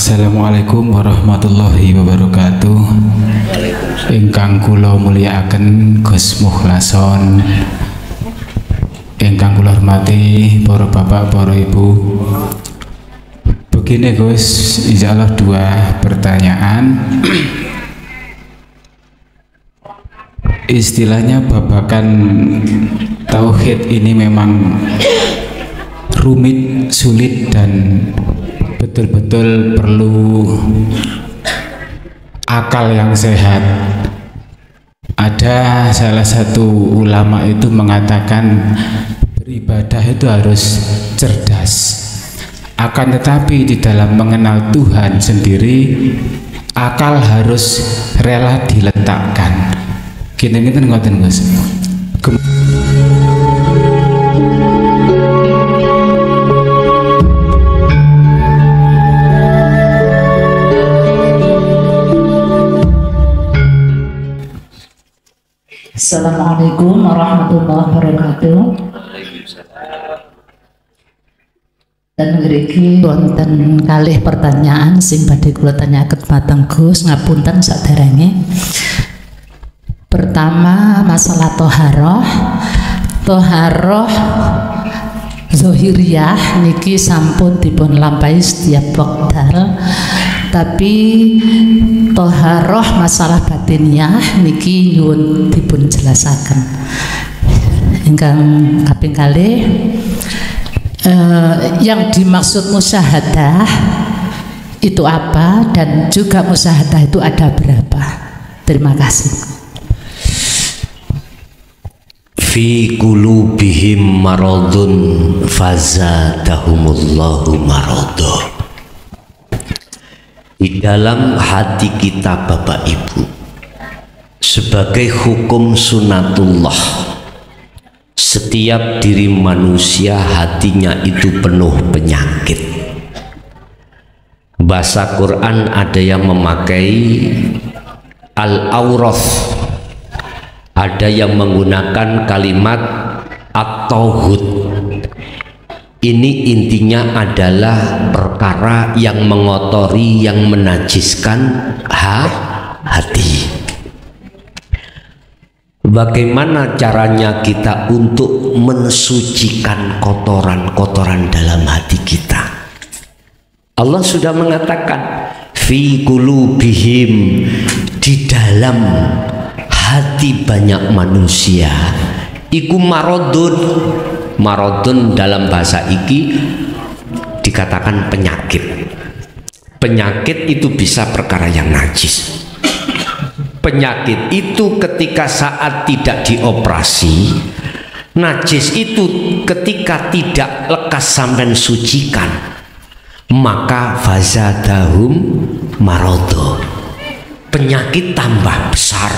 Assalamualaikum warahmatullahi wabarakatuh. Ingkang kula mulyakaken Gus Mukhlason, ingkang kula hormati para bapak, para ibu. Begini Gus, insyaallah dua pertanyaan. Istilahnya babakan tauhid ini memang rumit, sulit, dan betul-betul perlu akal yang sehat. Ada salah satu ulama itu mengatakan beribadah itu harus cerdas. Akan tetapi di dalam mengenal Tuhan sendiri, akal harus rela diletakkan. Gini-gini ngoten Gus. Assalamualaikum warahmatullahi wabarakatuh. Dan ngriki wonten kalih pertanyaan sing badhe kula tanyakaken dhateng Gus, ngapunten saderenge. Pertama, masalah toharoh zohiriyah niki sampun dipun lampahi setiap wekdal, tapi toharoh masalah batiniyah niki nyuwun dipun jelasaken. Ingkang kaping kalih, yang dimaksud musyahadah itu apa, dan juga musyahadah itu ada berapa? Terima kasih. Fi qulubihim maradun fazadahumullahu marada. Di dalam hati kita Bapak Ibu, sebagai hukum sunatullah, setiap diri manusia hatinya itu penuh penyakit. Bahasa Quran ada yang memakai al-awrath, ada yang menggunakan kalimat at-tauhid. Ini intinya adalah perkara yang mengotori, yang menajiskan hati. Bagaimana caranya kita untuk mensucikan kotoran-kotoran dalam hati kita? Allah sudah mengatakan fi qulubihim, di dalam hati banyak manusia iku maradun. Maradun dalam bahasa iki dikatakan penyakit. Penyakit itu bisa perkara yang najis. Penyakit itu ketika saat tidak dioperasi, najis itu ketika tidak lekas sampai sucikan, maka fazadahum marado. Penyakit tambah besar,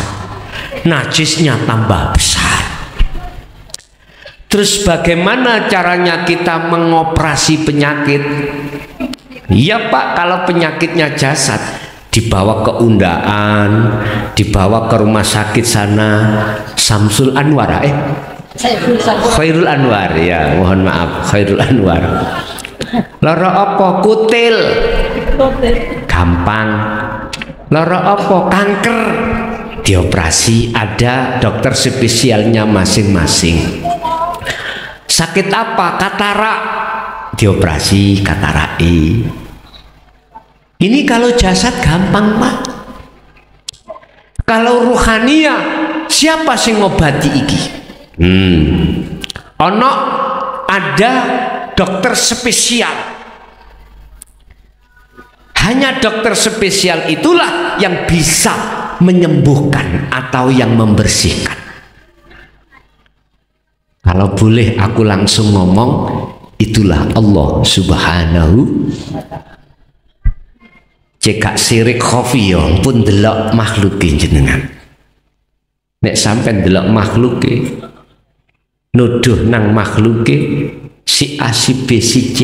najisnya tambah besar. Terus bagaimana caranya kita mengoperasi penyakit? Ya Pak, kalau penyakitnya jasad, dibawa ke undaan, dibawa ke rumah sakit sana, Samsul Anwar, Khairul Anwar, ya mohon maaf, Khairul Anwar. Lara apa? Kutil, gampang. Lara apa? Kanker, dioperasi, ada dokter spesialnya masing-masing. Sakit apa? Katarak, dioperasi katarak. Ini kalau jasad gampang Pak. Kalau ruhania, siapa sing ngobati iki? Ono ada dokter spesial. Hanya dokter spesial itulah yang bisa menyembuhkan atau yang membersihkan. Kalau boleh aku langsung ngomong, itulah Allah Subhanahu. Cekak sirik khofiyo pun delok makhluk jenengan. Nek sampai delok makhluk nuduh nang makhluk si A si B si C.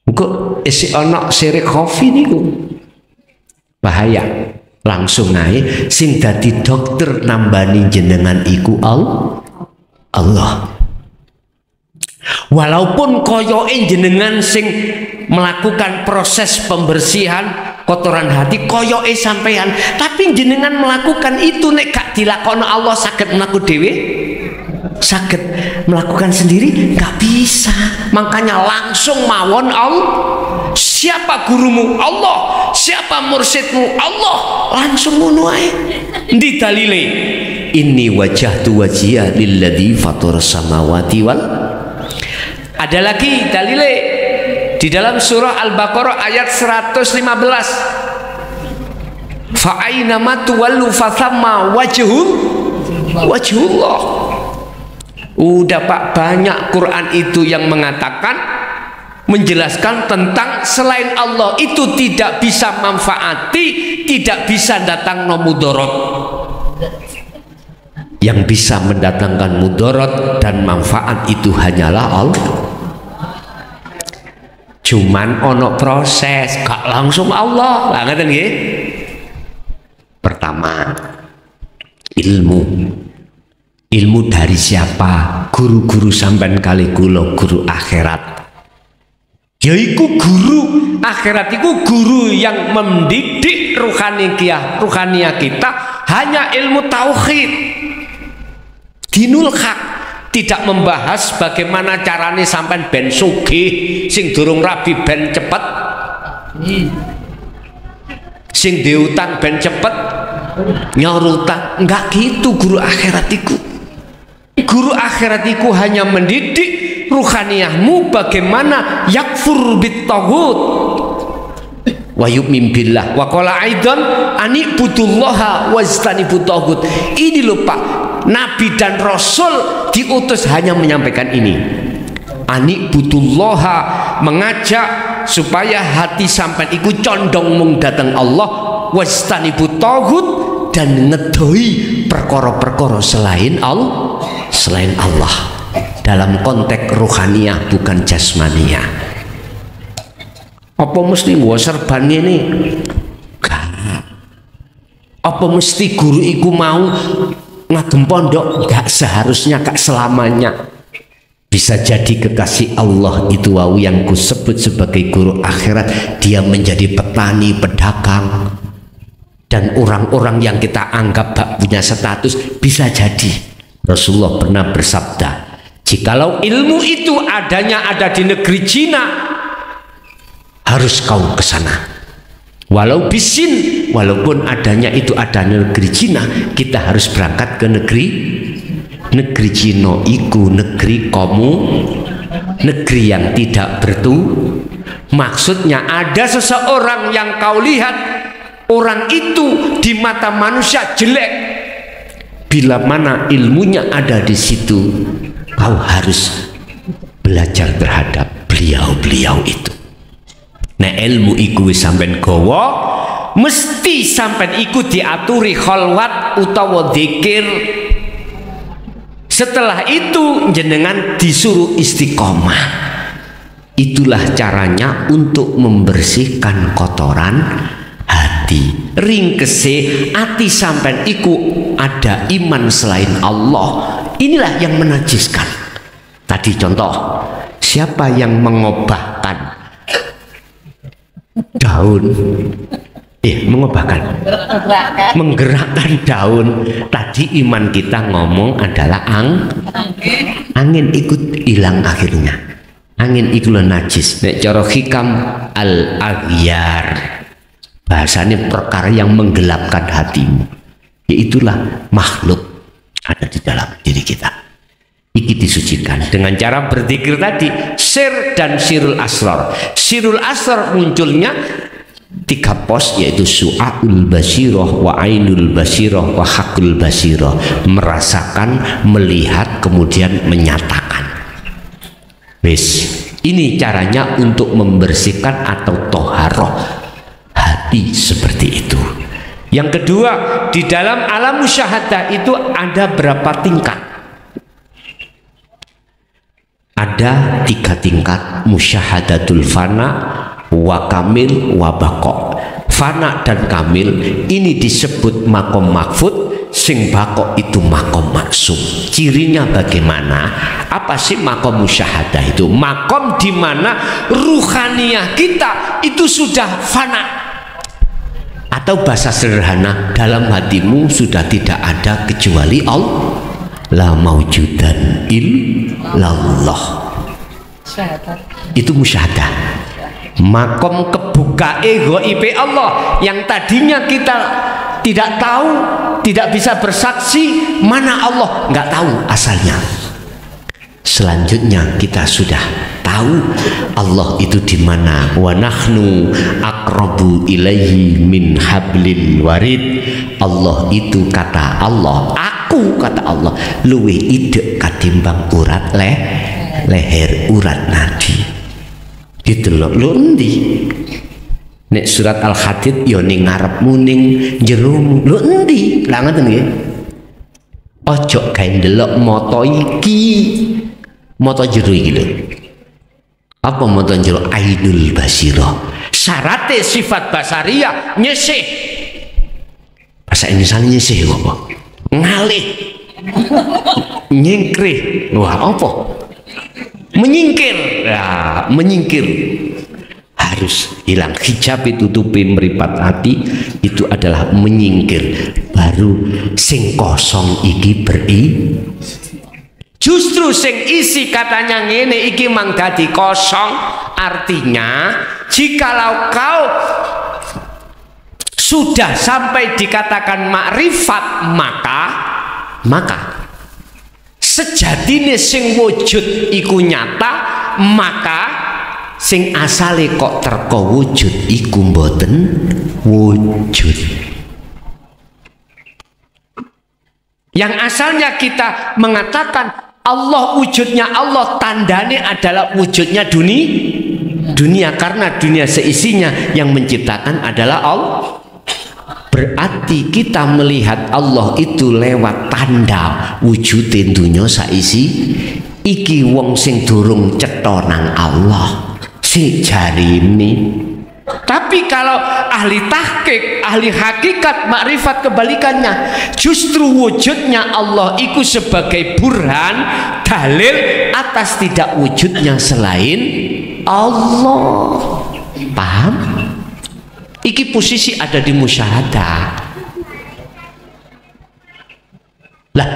Kok isi onok sirik khofi niku bahaya. Langsung naik sing dadi dokter nambani jenengan iku Allah. Walaupun koyoke jenengan sing melakukan proses pembersihan kotoran hati koyoke sampean, tapi jenengan melakukan itu nek gak dilakono Allah saged mlaku dhewe, saged melakukan sendiri gak bisa. Makanya langsung mawon Allah. Siapa gurumu? Allah. Siapa mursidmu? Allah. Langsung ngono ae. Ndi dalile? Inni wajjahtu wajhiya lilladzi fatara samawati wal. Ada lagi dalile di dalam surah Al-Baqarah ayat 115. Fa aina ma tuwallu fa thamma wajhullah. Udah Pak, banyak Quran itu yang mengatakan, menjelaskan tentang selain Allah itu tidak bisa manfaati, tidak bisa datang no mudorot. Yang bisa mendatangkan mudorot dan manfaat itu hanyalah Allah. Cuman ono proses, gak langsung Allah. Lah ngeten nggih. Pertama, ilmu. Ilmu dari siapa? Guru-guru sampean kali kula guru akhirat. Yaiku guru akhirat, iku guru yang mendidik ruhaniyah kita hanya ilmu tauhid, dinul haq, tidak membahas bagaimana carane sampean ben sugih, sing durung rabi ben cepet, sing diutang ben cepet nyorutang. Enggak gitu guru akhirat iku. Guru akhirat iku hanya mendidik ruhaniyahmu bagaimana yakfur bit-taghut wa yu'min billah wa qala aidan ani budullaha wajtanibut taghut. Ini lho Pak, nabi dan rasul diutus hanya menyampaikan ini. Ani budullaha, mengajak supaya hati sampai iku condong mung datang Allah, wajtanibut taghut, dan ngedoi perkara-perkara selain Allah, dalam konteks ruhaniyah bukan jasmaniyah. Apa mesti gua serban ini? Gak. Apa mesti guru iku mau ngagem pondok? Gak seharusnya, gak selamanya. Bisa jadi kekasih Allah itu wau yang kusebut sebagai guru akhirat, dia menjadi petani, pedagang, dan orang-orang yang kita anggap gak punya status. Bisa jadi Rasulullah pernah bersabda, jikalau ilmu itu adanya ada di negeri Cina, harus kau ke sana. Walau bisin, walaupun adanya itu ada di negeri Cina, kita harus berangkat ke negeri Cina. Iku negeri kamu, negeri yang tidak maksudnya ada seseorang yang kau lihat orang itu di mata manusia jelek, bila mana ilmunya ada di situ, kau harus belajar terhadap beliau-beliau itu. Nah ilmu iku wis sampean gawa, mesti sampean iku diaturi khalwat utawa zikir. Setelah itu jenengan disuruh istiqomah. Itulah caranya untuk membersihkan kotoran hati. Ringkese hati sampean iku ada iman selain Allah. Inilah yang menajiskan. Tadi contoh, siapa yang mengobahkan daun, menggerakkan daun. Tadi iman kita ngomong adalah angin ikut hilang akhirnya. Angin itu najis. Nek cara hikam al-aghyar, bahasanya perkara yang menggelapkan hatimu. Yaitulah makhluk ada di dalam diri kita. Iki disucikan dengan cara berzikir tadi, sir dan sirul asrar. Sirul asrar munculnya 3 pos, yaitu su'aul basirah, wa ainul basirah, wa hakul basirah. Merasakan, melihat, kemudian menyatakan. Wis, ini caranya untuk membersihkan atau toharoh hati seperti itu. Yang kedua, di dalam alam musyahadah itu ada berapa tingkat? Ada 3 tingkat: musyahadatul fana, wa kamil, wa baqo. Fana dan kamil ini disebut makom mahfud, sing bakok itu makom maksum. Cirinya bagaimana? Apa sih makom musyahadah itu? Makom di mana ruhaniyah kita itu sudah fana, atau bahasa sederhana, dalam hatimu sudah tidak ada kecuali Allah. La maujudan illallah. Itu musyahadah. Makom kebukae ghaibe Allah yang tadinya kita tidak tahu, tidak bisa bersaksi mana Allah, nggak tahu asalnya. Selanjutnya kita sudah tahu Allah itu di mana. Wa nahnu aqrabu ilaihi min hablil warid. Allah itu, kata Allah, aku, kata Allah, luwe idek katimbang urat leher urat nadi. Gitu loh. Lu endi? Nek surat Al-Hadid yo ning ngarepmu ning jeromu. Lu endi? Lah ngoten nggih. Ojo gawe ndelok moto iki. Moto jero iki lho. Apa moto jero? Ainul basirah. Syaratnya sifat basariyah nyisih. Bahasa Indonesia nyisih apa? Ngalih. Nyingkrih. Wah, apa? Menyingkir. Ya, menyingkir. Harus hilang. Hijab tutupi meripat hati, itu adalah menyingkir. Baru sing kosong iki justru sing isi katanya ngene iki mang dadi kosong. Artinya jikalau kau sudah sampai dikatakan makrifat, maka sejatine sing wujud iku nyata, maka sing asale kok terko wujud iku mboten wujud. Yang asalnya kita mengatakan Allah wujudnya Allah, tandanya adalah wujudnya dunia, karena dunia seisinya yang menciptakan adalah Allah. Berarti kita melihat Allah itu lewat tanda wujudin dunia saisi. Iki wong sing durung cetha nang Allah si jarini. Tapi kalau ahli tahqiq, ahli hakikat makrifat, kebalikannya, justru wujudnya Allah itu sebagai burhan, dalil atas tidak wujudnya selain Allah. Paham? Iki posisi ada di musyahadah. Lah,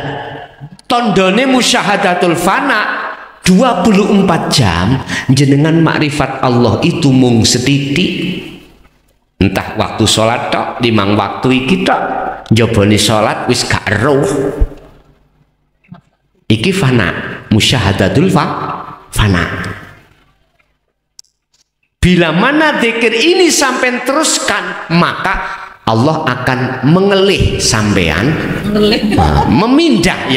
tondone musyahadatul fana 24 jam jenengan makrifat Allah itu mung setitik. Entah waktu sholat tok, limang waktu iki tok, njabane sholat wis gak eruh. Iki fana, musyahadatul fana. Bila mana zikir ini sampai teruskan, maka Allah akan mengelih sampean, memindah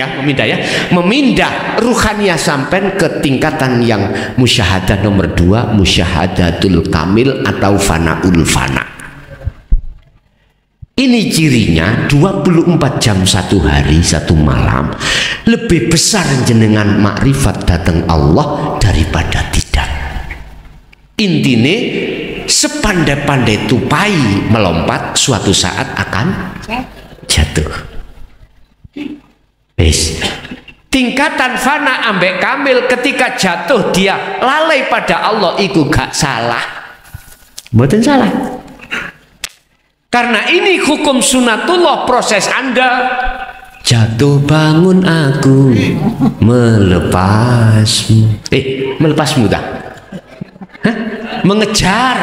ruhaniyah sampean ke tingkatan yang musyahadah nomor 2, musyahadatul kamil atau fanaul fana. Ini cirinya 24 jam satu hari satu malam lebih besar jenengan makrifat datang Allah daripada tidak. Intine sepandai-pandai tupai melompat suatu saat akan jatuh. Wis. Tingkatan fana ambek kamil ketika jatuh dia lalai pada Allah iku gak salah. Mboten salah. Karena ini hukum sunatullah, proses Anda jatuh bangun aku melepasmu. Melepasmu tak? Mengejar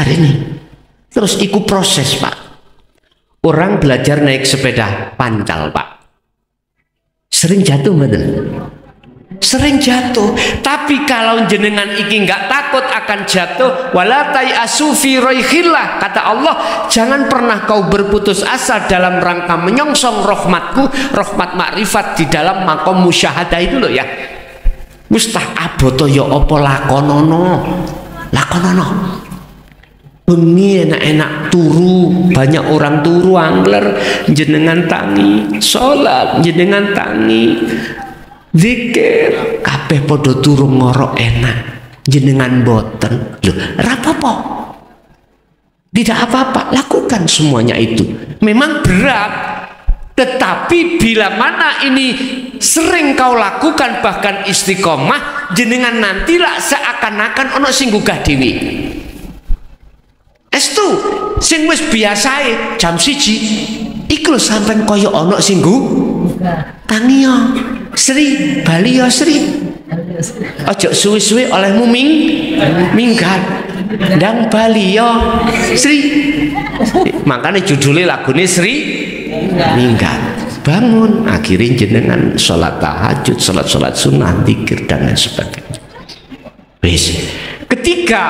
ini terus ikut proses, Pak. Orang belajar naik sepeda pancal, Pak, sering jatuh, betul? Sering jatuh. Tapi kalau jenengan iki nggak takut akan jatuh, wala tayasu fi raihillah, kata Allah, jangan pernah kau berputus asa dalam rangka menyongsong rahmatku, rahmat makrifat di dalam makom musyahadah itu loh ya. Mustah aboto ya apa lakonono. Bengi enak-enak turu, banyak orang turu angler, jenengan tangi, sholat jenengan tangi, zikir kabeh podo turu ngorok enak, jenengan boten. Lho, rapopo? Tidak apa-apa, lakukan semuanya itu. Memang berat, tetapi bila mana ini sering kau lakukan bahkan istiqomah, jenengan nantilah seakan-akan ono sing gugah dewi. Estu sing wis biasae jam 1 iku sampean kaya ono sing tangiyo Sri Bali ya Sri. Ojo suwi-suwi olehmu minggat ndang Bali ya Sri. Makanya judulnya lagune Sri minggat. Bangun, akhirnya jenengan sholat tahajud, sholat sunnah, zikir dan lain sebagainya. Wis. Ketika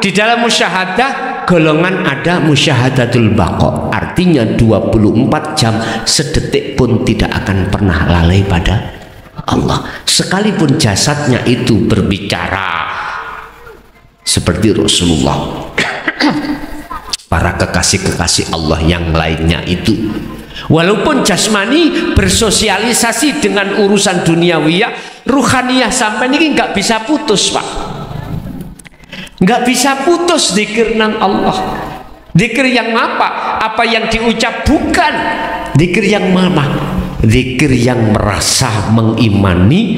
di dalam musyahadah golongan ada musyahadatul baqa, artinya 24 jam sedetik pun tidak akan pernah lalai pada Allah, sekalipun jasadnya itu berbicara seperti Rasulullah. Para kekasih-kekasih Allah yang lainnya itu, walaupun jasmani bersosialisasi dengan urusan duniawiyah, ruhaniyah sampai ini nggak bisa putus, Pak. Nggak bisa putus zikir nang Allah. Zikir yang apa? Apa yang diucap bukan zikir yang mana? Zikir yang merasa mengimani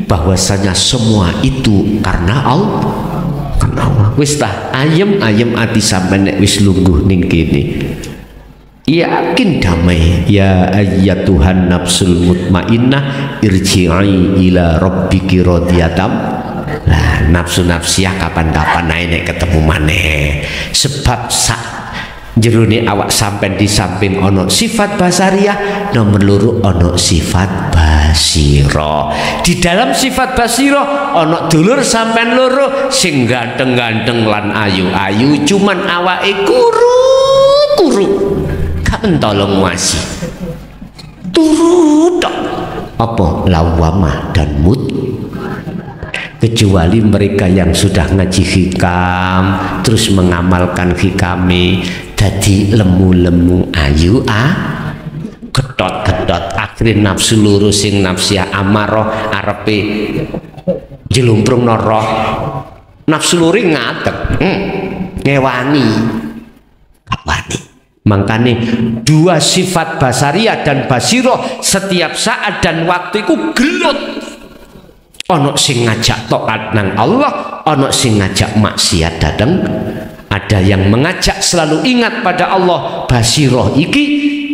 bahwasanya semua itu karena Allah. Wis tah ayem ati sampeyan nek wis lungguh ning kene. Yakin damai. Ya ayyatuhan nafsul mutmainnah irji'i ila rabbiki radiyatan. Nah, nafsu nafsiyah kapan-kapan nek ketemu maneh. Sebab sak jerone awak sampai di samping ono sifat basariyah, nomor loro ono sifat basiro. Di dalam sifat basiro ono dulur sampean loro sing ganteng-ganteng lan ayu-ayu, cuman awake kuru-kuru gak mentolong wasi turu tok apa lawamah dan mut. Kecuali mereka yang sudah ngaji hikam terus mengamalkan hikami jadi lemu-lemu ayu gedot-gedot, akhirnya nafsu lurus sing nafsiyah amaroh arepe jelumprung noroh, nafsu luri ngadeg ngewani wani. Makanya dua sifat basariyah dan basiroh setiap saat dan waktu itu gelut. Ono sing ngajak taat nang Allah, ono sing ngajak maksiat dateng. Ada yang mengajak selalu ingat pada Allah, basiroh iki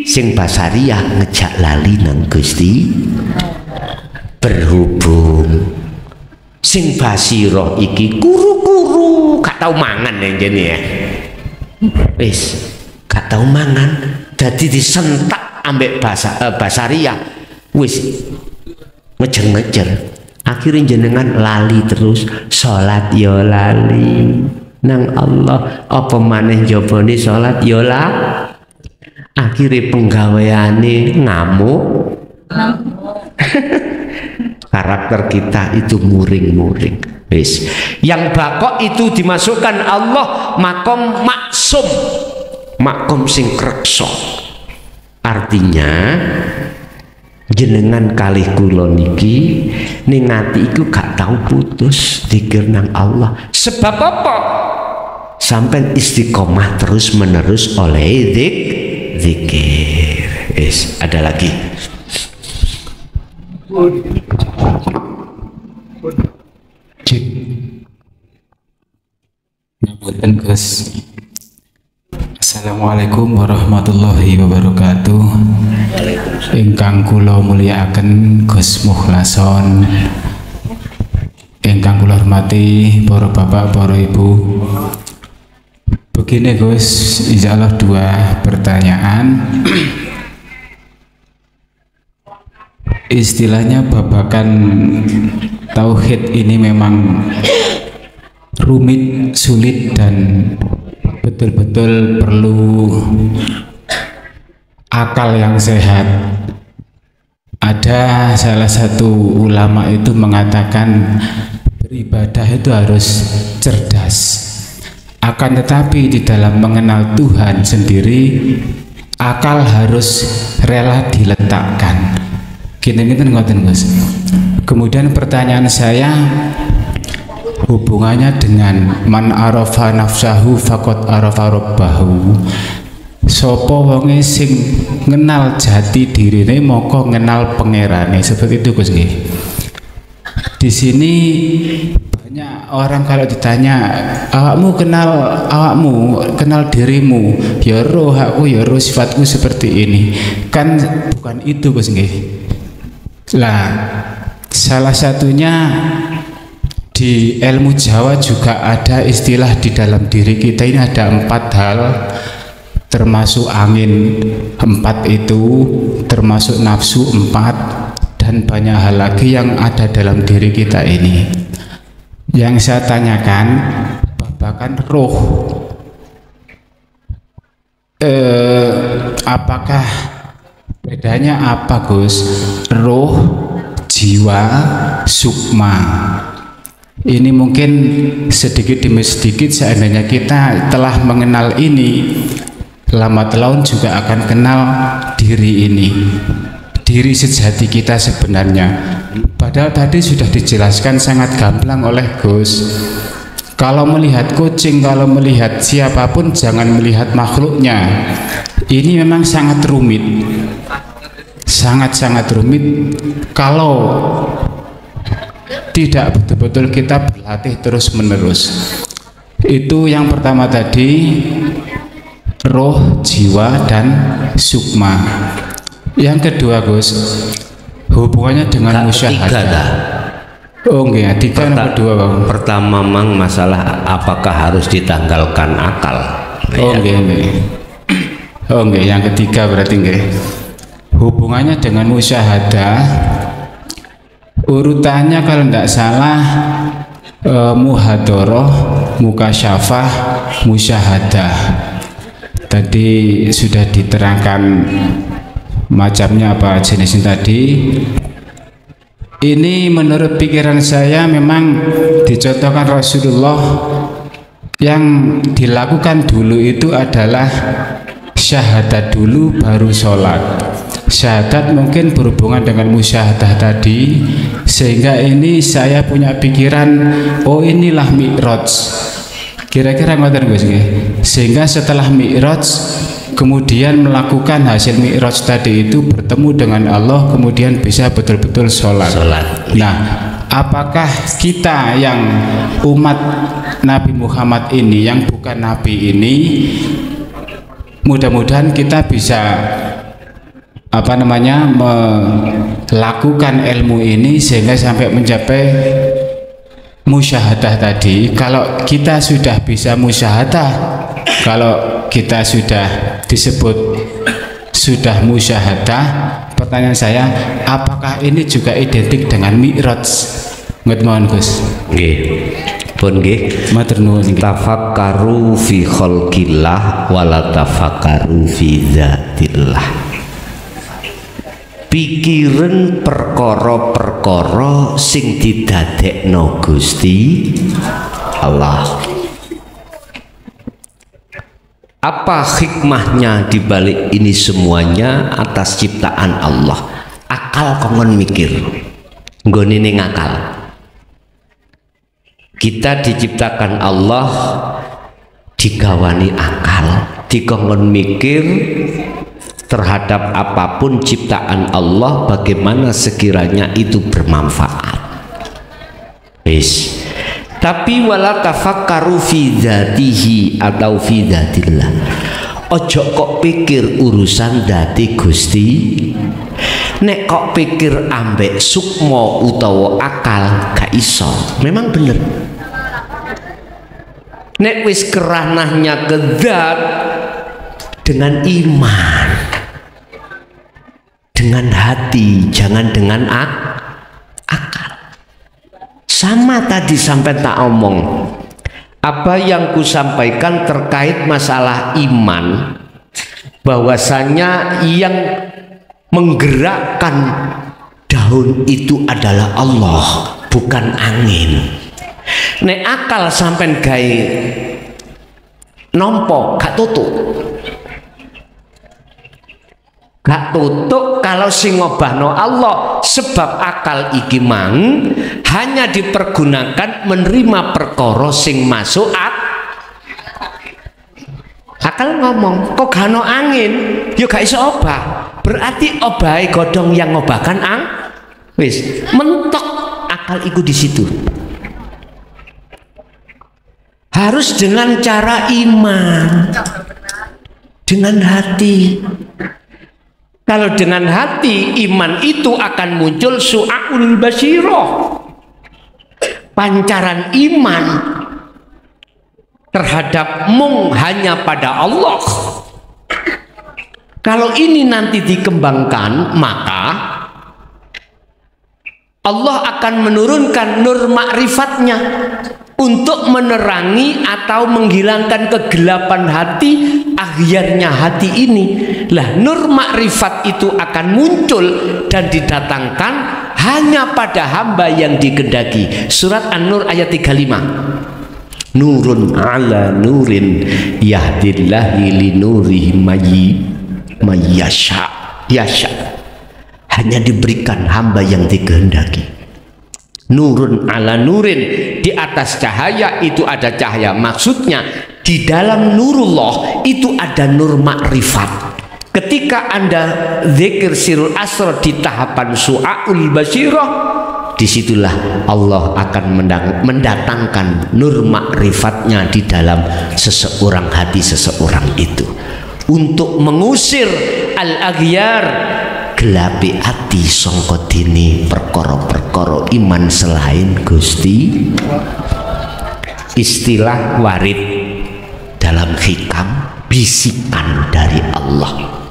sing basariyah ngejak lali nang Gusti. Berhubung sing basiroh iki kuru-kuru gak tau mangan yang jene ya. Wis gak tau mangan, jadi disentak ambek basariyah. Wis ngejer-ngejer. Akhirnya jenengan lali terus, sholat yo lali nang Allah, apa maneh jabone sholat yo lah. Akhirnya penggaweane ngamuk. Karakter kita itu muring-muring. Wis. Yang bakok itu dimasukkan Allah makom maksum, makom sing krekso. Artinya jenengan kalih kula niki ning ati iku gak tau putus zikir nang Allah. Sebab apa? Sampai istiqomah terus menerus oleh zikir. Yes, ada lagi. Cik. Ngapunten Gus. Assalamualaikum warahmatullahi wabarakatuh. Ingkang kula mulyakaken Gus Mukhlason, ingkang kula hormati para bapak, para ibu. Begini Gus, insyaallah dua pertanyaan. Istilahnya babakan tauhid ini memang rumit, sulit, dan betul-betul perlu akal yang sehat. Ada salah satu ulama itu mengatakan beribadah itu harus cerdas. Akan tetapi di dalam mengenal Tuhan sendiri, akal harus rela diletakkan. Gini-gini ngoten Gus. Kemudian pertanyaan saya, hubungannya dengan man arafa nafsahu faqad arafa rabbahu. Sapa wonge sing ngenal jati dirine moko ngenal pangerane. Seperti itu Gus nggih. Di sini banyak orang kalau ditanya awakmu kenal awakmu, kenal dirimu, ya roh aku, ya roh sifatku seperti ini. Kan bukan itu Gus nggih. Lah salah satunya di ilmu Jawa juga ada istilah di dalam diri kita ini ada 4 hal, termasuk angin 4 itu, termasuk nafsu 4, dan banyak hal lagi yang ada dalam diri kita ini. Yang saya tanyakan babakan roh, apakah bedanya apa Gus? Roh, jiwa, sukma. Ini mungkin sedikit demi sedikit seandainya kita telah mengenal ini, lambat laun juga akan kenal diri ini, diri sejati kita sebenarnya. Padahal tadi sudah dijelaskan sangat gamblang oleh Gus. Kalau melihat kucing, kalau melihat siapapun jangan melihat makhluknya. Ini memang sangat rumit, sangat-sangat rumit kalau tidak betul-betul kita berlatih terus-menerus. Itu yang pertama tadi, roh, jiwa, dan sukma. Yang kedua Gus, hubungannya dengan musyahadah. Oh enggak, 3 yang kedua Bang. Pertama mang masalah apakah harus ditanggalkan akal. Oh enggak, enggak. Oh enggak, yang ketiga berarti enggak. Hubungannya dengan musyahadah. Urutannya kalau tidak salah muhadoroh, mukasyafah, musyahadah. Tadi sudah diterangkan macamnya apa jenisnya tadi. Ini menurut pikiran saya memang dicontohkan Rasulullah. Yang dilakukan dulu itu adalah syahadat dulu baru sholat. Syahadat mungkin berhubungan dengan musyahadah tadi, sehingga ini saya punya pikiran, oh inilah Mi'raj. Kira-kira ngoten Gus nggih. Sehingga setelah Mi'raj kemudian melakukan hasil Mi'raj tadi itu bertemu dengan Allah, kemudian bisa betul-betul sholat. Nah, apakah kita yang umat Nabi Muhammad ini, yang bukan Nabi ini, mudah-mudahan kita bisa melakukan ilmu ini sehingga sampai mencapai musyahadah tadi. Kalau kita sudah bisa musyahadah, kalau kita sudah disebut sudah musyahadah, pertanyaan saya, apakah ini juga identik dengan Mi'raj? Mohon Gus. Nggih. Pun nggih. Matur nuwun. Tafakkaru fi khalqillah wala tafakkaru fi dzatillah. Pikiran perkara-perkara sing didadekno Gusti Allah. Apa hikmahnya dibalik ini semuanya atas ciptaan Allah? Akal kongon mikir, nggone ning akal. Kita diciptakan Allah digawani akal, dikongkon mikir terhadap apapun ciptaan Allah, bagaimana sekiranya itu bermanfaat. Wis. Tapi wala tafakkaru fi dzatihi atau fi dzatillah. Ojo kok pikir urusan dati Gusti. Nek kok pikir ambek sukmo utawa akal gak iso. Memang bener. Nek wis keranahnya ke zat dengan iman, dengan hati, jangan dengan akal. Sama tadi sampai tak omong, apa yang ku sampaikan terkait masalah iman, bahwasanya yang menggerakkan daun itu adalah Allah, bukan angin. Nek akal sampai gawe nompo gak tutup. Gak tutuk kalau sing ngobahno Allah, sebab akal iki mang hanya dipergunakan menerima perkara sing masuk akal. Ngomong kok gak ono angin yo gak iso obah, berarti obahe godhong yang ngobahkan wis mentok. Akal iku di situ. Harus dengan cara iman, dengan hati. Kalau dengan hati, iman itu akan muncul su'aul basirah, pancaran iman terhadap hanya pada Allah. Kalau ini nanti dikembangkan, maka Allah akan menurunkan nur ma'rifatnya untuk menerangi atau menghilangkan kegelapan hati, akhirnya hati ini. Lah nur makrifat itu akan muncul dan didatangkan hanya pada hamba yang dikehendaki. Surat An-Nur ayat 35. Nurun ala nurin yahdillahi linurihi mayyasha. Hanya diberikan hamba yang dikehendaki. Nurun ala nurin, di atas cahaya itu ada cahaya. Maksudnya di dalam nurullah itu ada nur makrifat. Ketika Anda zikir sirul asr di tahapan su'aul basirah, disitulah Allah akan mendatangkan nur makrifatnya di dalam seseorang, hati seseorang itu, untuk mengusir al-aghyar, gelapi hati sangka dene perkara-perkara iman selain Gusti. Istilah warid dalam hikam, bisikan dari Allah.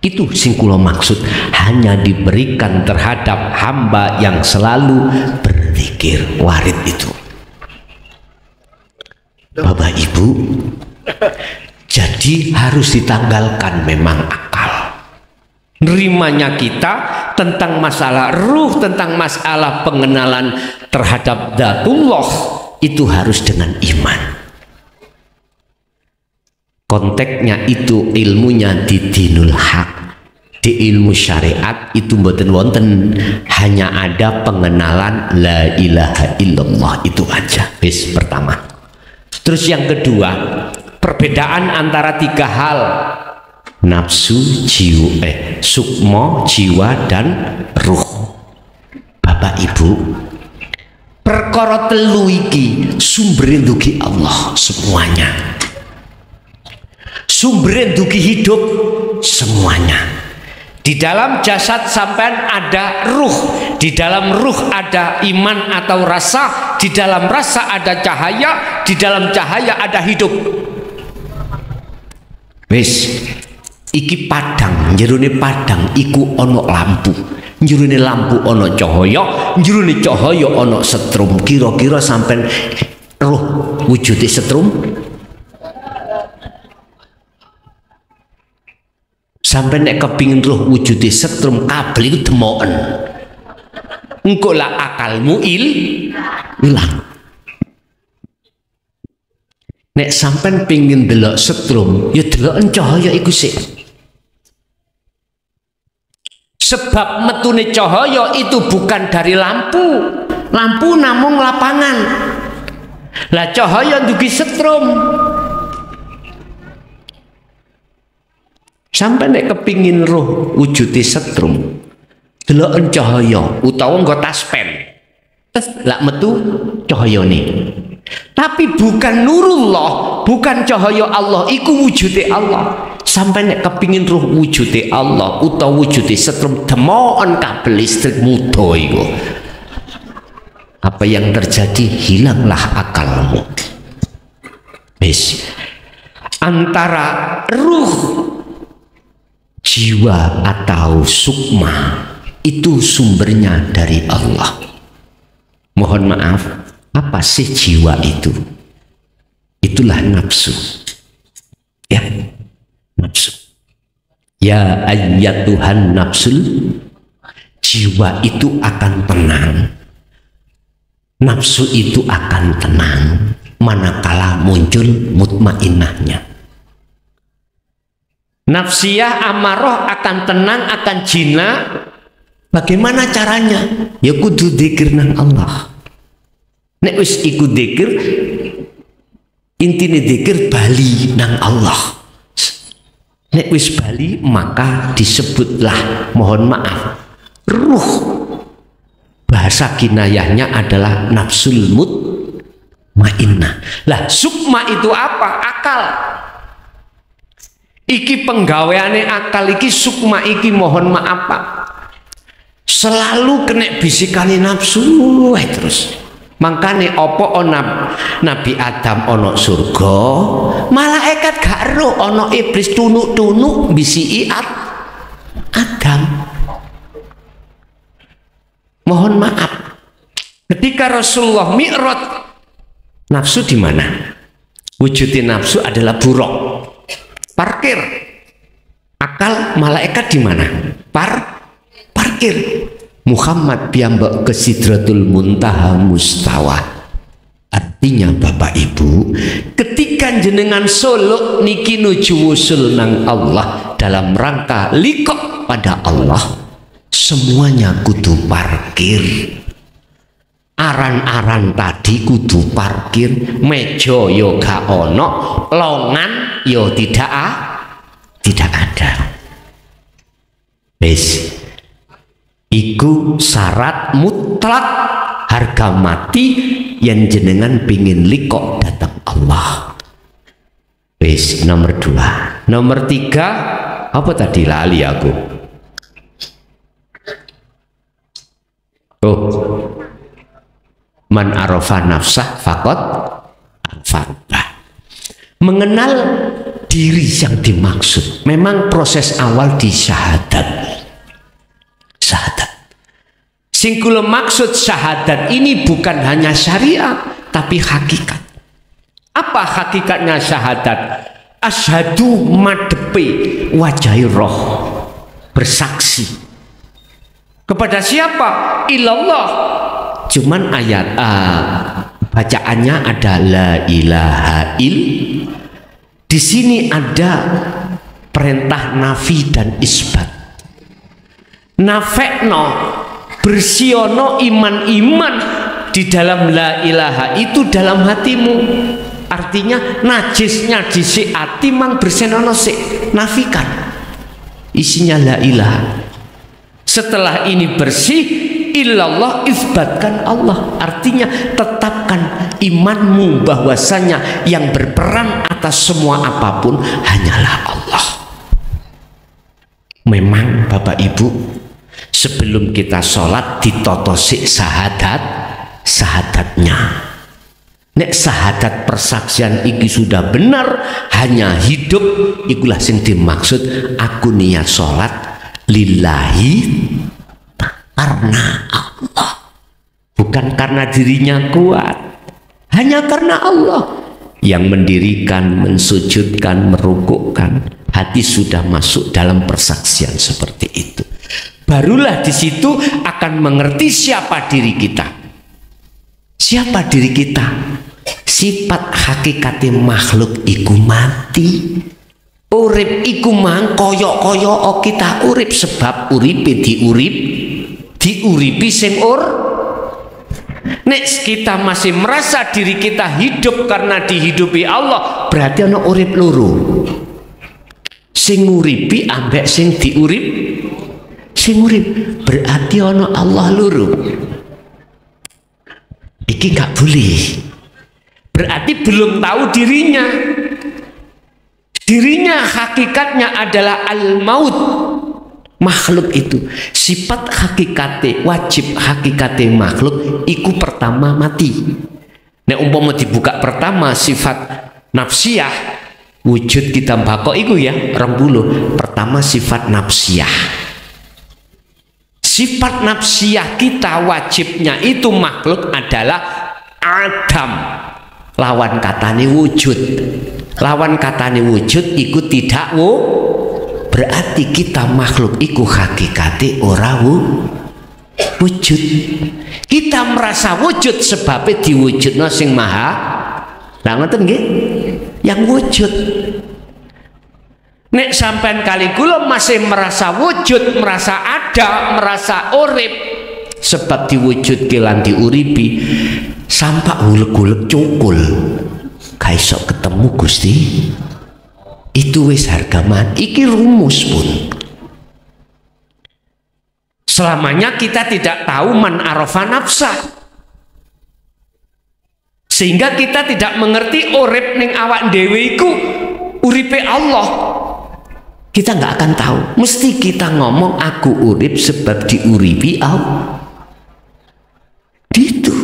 Itu sing kula maksud, hanya diberikan terhadap hamba yang selalu berzikir. Warid itu, Bapak Ibu, jadi harus ditanggalkan memang akal. Nerimanya kita tentang masalah ruh, tentang masalah pengenalan terhadap Dzatullah, itu harus dengan iman. Konteksnya itu ilmunya di dinul haq, di ilmu syariat itu mboten wonten, hanya ada pengenalan la ilaha illallah, itu aja. Wis pertama. Terus yang kedua, perbedaan antara tiga hal: nafsu, jiwa, sukma, jiwa dan ruh. Bapak Ibu, perkara telu iki sumber dugi Allah semuanya. Sumber dugi hidup semuanya. Di dalam jasad sampean ada ruh, di dalam ruh ada iman atau rasa, di dalam rasa ada cahaya, di dalam cahaya ada hidup. Wis, iki padang, jerone padang iku ono lampu, jerone lampu ono cahaya, jerone cahaya ono setrum. Kira-kira sampean roh wujude setrum? Sampai nek kepingin roh wujudi setrum kabel itu demoken, engko lah akalmu hilang. Nek sampai pingin delok setrum, ya deloken cahaya iku sik. Sebab metune cahaya itu bukan dari lampu, lampu namung lapangan. Lah cahaya dugi setrum. Sampai nek kepingin roh wujudi setrum, deloken cahaya utawa nggo taspen, lak metu cahayane. Tapi bukan nurullah, bukan cahaya Allah, iku wujudi Allah. Sampai nek kepingin roh wujudi Allah utawa wujudi setrum, demoken kabel listrik muda iku. Apa yang terjadi? Hilanglah akalmu. Wis, antara ruh, jiwa atau sukma itu sumbernya dari Allah. Mohon maaf, apa sih jiwa itu? Itulah nafsu. Ya, nafsu. Ya ayyatuhan nafsul, jiwa itu akan tenang. Nafsu itu akan tenang manakala muncul mutmainnahnya. Nafsiyah amaroh akan tenang, akan jinak. Bagaimana caranya? Ya kudu dzikir nang Allah. Nek wis iku dzikir, intine dzikir bali nang Allah. Nek wis bali maka disebutlah, mohon maaf, ruh. Bahasa kinayahnya adalah nafsul mutmainnah. Lah sukma itu apa? Akal. Iki penggaweane akal iki, sukma iki mohon maaf Pak, selalu kena bisikane nafsu terus. Makane opo Nabi Adam ono surga, malaikat gak ero, ono iblis tunuk-tunuk bisiki Adam. Mohon maaf, ketika Rasulullah Mi'raj, nafsu di mana? Wujudin nafsu adalah buruk, parkir. Akal malaikat di mana? Parkir. Muhammad piyambak ke Sidratul Muntaha mustawa. Artinya Bapak Ibu, ketika jenengan solok niki nuju wusul nang Allah dalam rangka likok pada Allah, semuanya kudu parkir. Aran-aran tadi kudu parkir, meja yo gak ono, longan yo tidak ada. Wis, iku syarat mutlak harga mati yang jenengan pingin likok datang Allah. Wis, nomor 2. Nomor 3 apa tadi, lali aku. Man arafa nafsah faqad anfa'ah. Mengenal diri yang dimaksud. Memang proses awal di syahadat. Sing kula maksud syahadat ini bukan hanya syariat tapi hakikat. Apa hakikatnya syahadat? Asyhadu madepe wajahi roh, bersaksi kepada siapa? Ilallah. Cuman ayat bacaannya ada la ilaha il. Di sini ada perintah nafi dan isbat. Nafekno, bersiono iman-iman di dalam la ilaha itu dalam hatimu. Artinya najisnya disi hati mang bersenono sik, nafikan. Isinya la ilaha. Setelah ini bersih, illallah, isbatkan Allah. Artinya tetapkan imanmu bahwasanya yang berperan atas semua apapun hanyalah Allah. Memang Bapak Ibu, sebelum kita sholat ditotosik sahadatnya. Nek sahadat persaksian iki sudah benar, hanya hidup, ikulah sing dimaksud aku niat sholat lillahi, karena Allah, bukan karena dirinya kuat, hanya karena Allah yang mendirikan, mensujudkan, merukukkan. Hati sudah masuk dalam persaksian seperti itu. Barulah di situ akan mengerti siapa diri kita. Siapa diri kita? Sifat hakikati makhluk iku mati. Urip iku mang koyok-koyok kita urip, sebab uripe diuripi sing Nek kita masih merasa diri kita hidup karena dihidupi Allah, berarti ana urip loro. Sing nguripi ambek sing diurip. Sing urip berarti ana Allah loro. Iki gak boleh. Berarti belum tahu dirinya. Dirinya hakikatnya adalah al-maut. Makhluk itu sifat hakikate, wajib hakikate makhluk iku pertama mati. Nek umpama dibuka pertama sifat nafsiyah, wujud kita mbako iku ya 20. Pertama sifat nafsiyah. Sifat nafsiyah kita wajibnya itu makhluk adalah Adam. Lawan katane wujud. Lawan katane wujud iku tidak berarti kita makhluk iku hakikate ora wujud. Kita merasa wujud sebabnya diwujudna sing maha. Lah ngoten nggih? Yang wujud. Nek sampean kali kula masih merasa wujud, merasa ada, merasa urip, sebab diwujudke lan diuripi, sampak hulek-hulek cukul gak iso ketemu Gusti. Itu wis harga mati, iki rumus pun. Selamanya kita tidak tahu man arafa nafsah, sehingga kita tidak mengerti urip ning awak dhewe iku uripe Allah. Kita nggak akan tahu. Mesti kita ngomong aku urip sebab diuripi Allah. Gitu.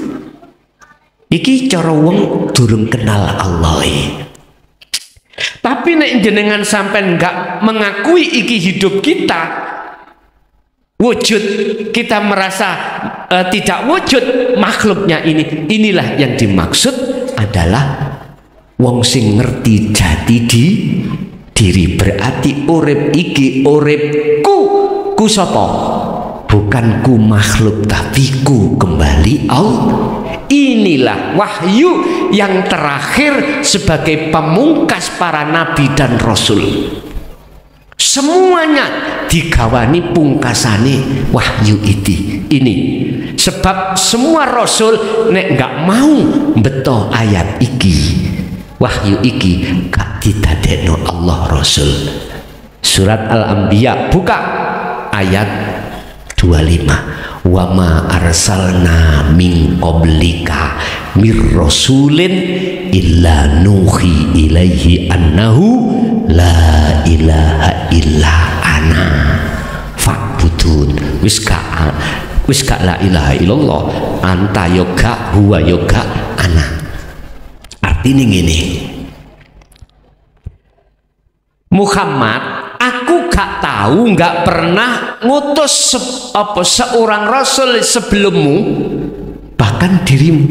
Iki cara wong durung kenal Allah. Tapi nek jenengan sampai nggak mengakui iki hidup kita, wujud kita merasa tidak wujud makhluknya ini. Inilah yang dimaksud adalah wong sing ngerti jati diri. Berarti urip iki uripku, ku sapa? Bukan ku makhluk, tapi ku kembali Allah. Inilah wahyu yang terakhir sebagai pemungkas para nabi dan rasul. Semuanya digawani pungkasane wahyu ini. Sebab semua rasul nek nggak mau beto ayat iki, wahyu iki gak didadekno Allah Rasul. Surat Al-Anbiya buka ayat 25. Wa ma arsalna min qablika mir rasulin illa nuhi ilaihi annahu la ilaha illa ana fa'budun. Wis gak la ilaha illallah, anta yoga huwa yoga ana. Artinya gini, Muhammad, aku gak tahu, gak pernah ngutus seorang rasul sebelummu, bahkan dirimu,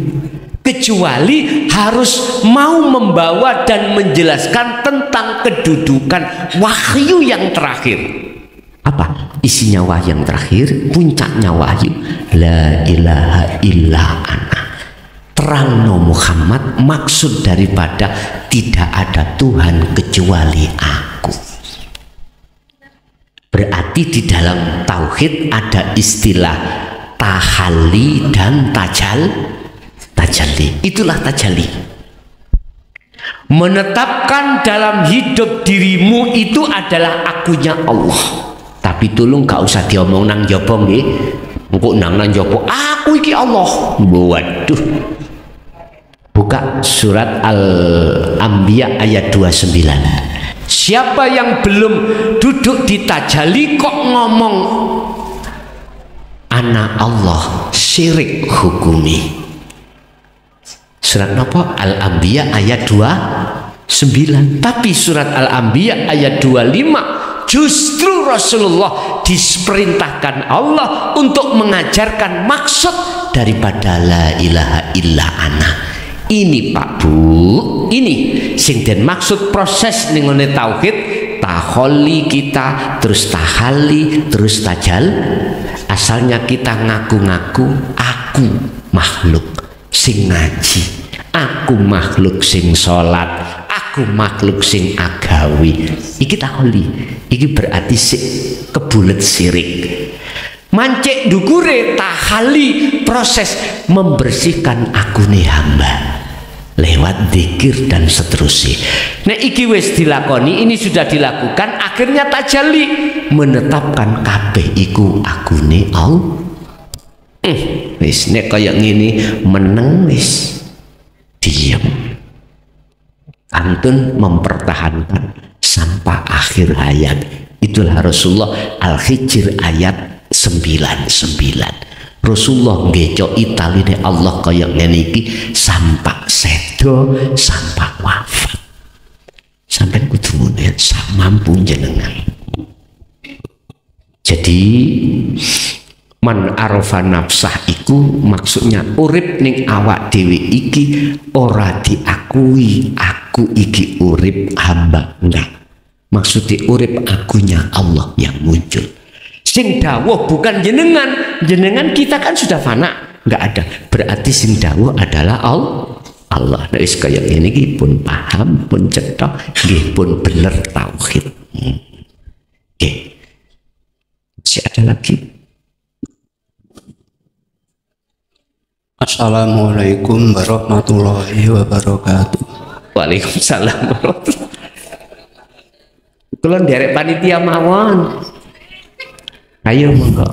kecuali harus mau membawa dan menjelaskan tentang kedudukan wahyu yang terakhir. Apa isinya wahyu yang terakhir? Puncaknya wahyu, la ilaha illa ana. Terangno Muhammad maksud daripada tidak ada Tuhan kecuali aku. Berarti di dalam tauhid ada istilah tahalli dan tajalli. Itulah tajalli. Menetapkan dalam hidup dirimu itu adalah akunya Allah. Tapi tolong gak usah diomong nang jopo nggih. Engko nang jopo aku iki Allah. Waduh. Buka surat Al-Anbiya ayat 29. Siapa yang belum duduk di tajalli kok ngomong anak Allah, syirik hukumi. Surat apa? Al-Anbiya ayat 29. Tapi surat Al-Anbiya ayat 25 justru Rasulullah diperintahkan Allah untuk mengajarkan maksud daripada la ilaha illa ana. Ini Pak Bu, ini sing den maksud proses ningone tauhid, taholli kita, terus tahalli, terus tajal. Asalnya kita ngaku-ngaku aku makhluk sing ngaji, aku makhluk sing sholat, aku makhluk sing agawi. Iki taholli, iki berarti kebulet sirik. Mancek dukure tahalli, proses membersihkan akune hamba lewat zikir dan seterusnya. Nah iki wis dilakoni, ini sudah dilakukan, akhirnya tajalli menetapkan kabeh iku akune Allah. Wis nek kaya ngene meneng wis diam. Antun mempertahankan sampai akhir hayat. Itulah Rasulullah. Al-Hijr ayat 99. Rasulullah ngecok italine Allah kaya ngene iki sampai sedo, sampai wafat. Sampai kudu ngene sak mampu jenengan. Jadi man arafa nafsah iku maksudnya urip ning awak dhewe iki ora diakui aku iki urip hamba, enggak. Maksudnya urip akunya Allah yang muncul. Sing dawuh bukan jenengan, jenengan kita kan sudah fana, nggak ada. Berarti sing dawuh adalah Allah. Nah, kaya ini pun paham, pun cetok, pun bener tauhid. Ada lagi? Assalamualaikum warahmatullahi wabarakatuh. Waalaikumsalam warahmatullahi. Kula nderek panitia mawon. Ayo monggo.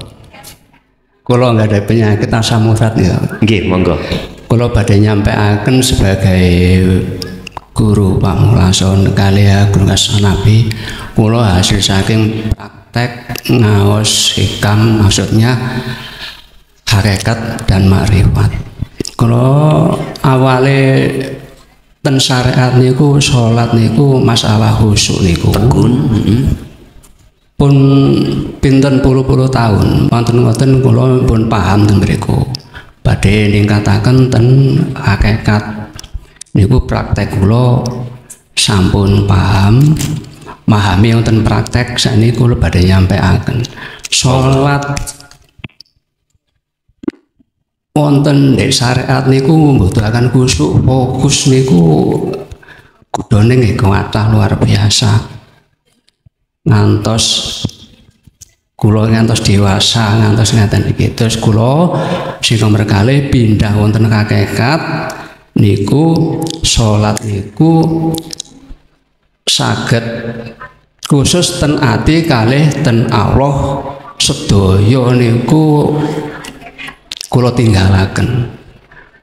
Kula nggak ada penyakit asam urat ya. Nggih, monggo. Kula badhe nyampeaken sebagai guru pamulasan kalih guru Nabi. Kula hasil saking praktek ngaos hikam, maksudnya hakikat dan makrifat. Kula awale ten syariat niku salat niku masalah khusyuk niku. Pun pinten puluh-puluh tahun wonten kula pun paham ten mriku. Badhe ningkataken ten hakikat niku praktek kula sampun paham, memahami wonten praktek sakniki kula badhe nyampeaken. Salat wonten nek syariat niku mbutuhaken khusyuk, fokus niku kudune nggih kuatah luar biasa. Ngantos kula ngantos dewasa ngantos ngaten iki terus kula sing nomor kalih pindah wonten hakikat niku salat niku saged khusus ten ati kalih ten Allah sedaya niku kula tinggalaken.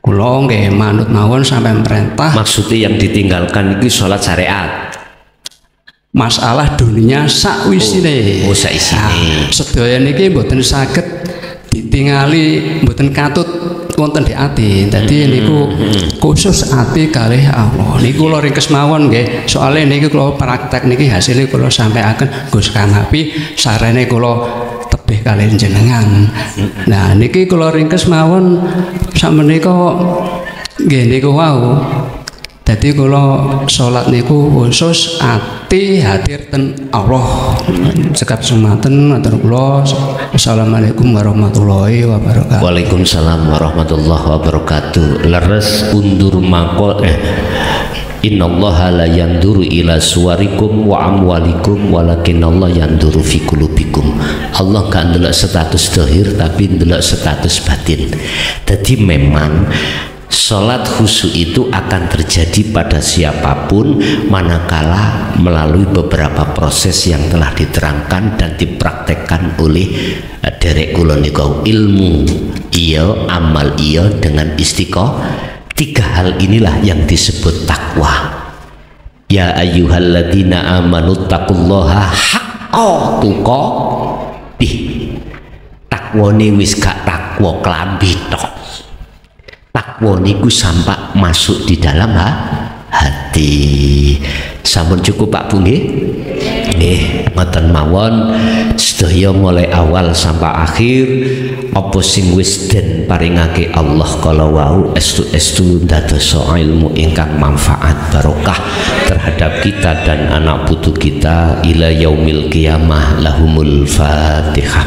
Kula nggih manut mawon sampai perintah. Maksudnya yang ditinggalkan itu salat syariat. Masalah dunia sakwisine. Oh, saisine. Sedaya niki mboten saged ditingali, mboten katut wonten di ati. Dadi niku khusus ati kalih Allah. Niku kula ringkes mawon nggih. Soale niki kula praktek niki hasilnya kula sampaiaken Gus Kanapi sarene kula tebih kalian jenengan. Nah niki kula ringkes mawon sakmenika nggih niku wau. Dadi kula salat niku khusus ati hadir ten Allah. Cekap sumaten matur kula. Assalamualaikum warahmatullahi wabarakatuh. Waalaikumsalam warahmatullahi wabarakatuh. Leres undur maqol Innallaha la yanduru ila suwarikum wa amwalikum walakinallah yanduru fi qulubikum. Allah gak ndelok status zahir tapi ndelok status batin. Jadi memang salat khusyuk itu akan terjadi pada siapapun manakala melalui beberapa proses yang telah diterangkan dan dipraktekkan oleh derek kula niku. Ilmu iya, amal iya dengan istiqomah. Tiga hal inilah yang disebut takwa. Ya ayyuhalladzina amanu taqullaha haqqa tuqatih. Takwane wis gak takwa klambi tok. Takwa niku sampai masuk di dalam hati. Sampun cukup Pak Bu nggih? Nggih, ngoten mawon sedaya mulai awal sampai akhir apa sing wis den paringake Allah kala wau estu dadosa ilmu ingkang manfaat barokah terhadap kita dan anak putu kita ila yaumil qiyamah. Lahumul Fatihah.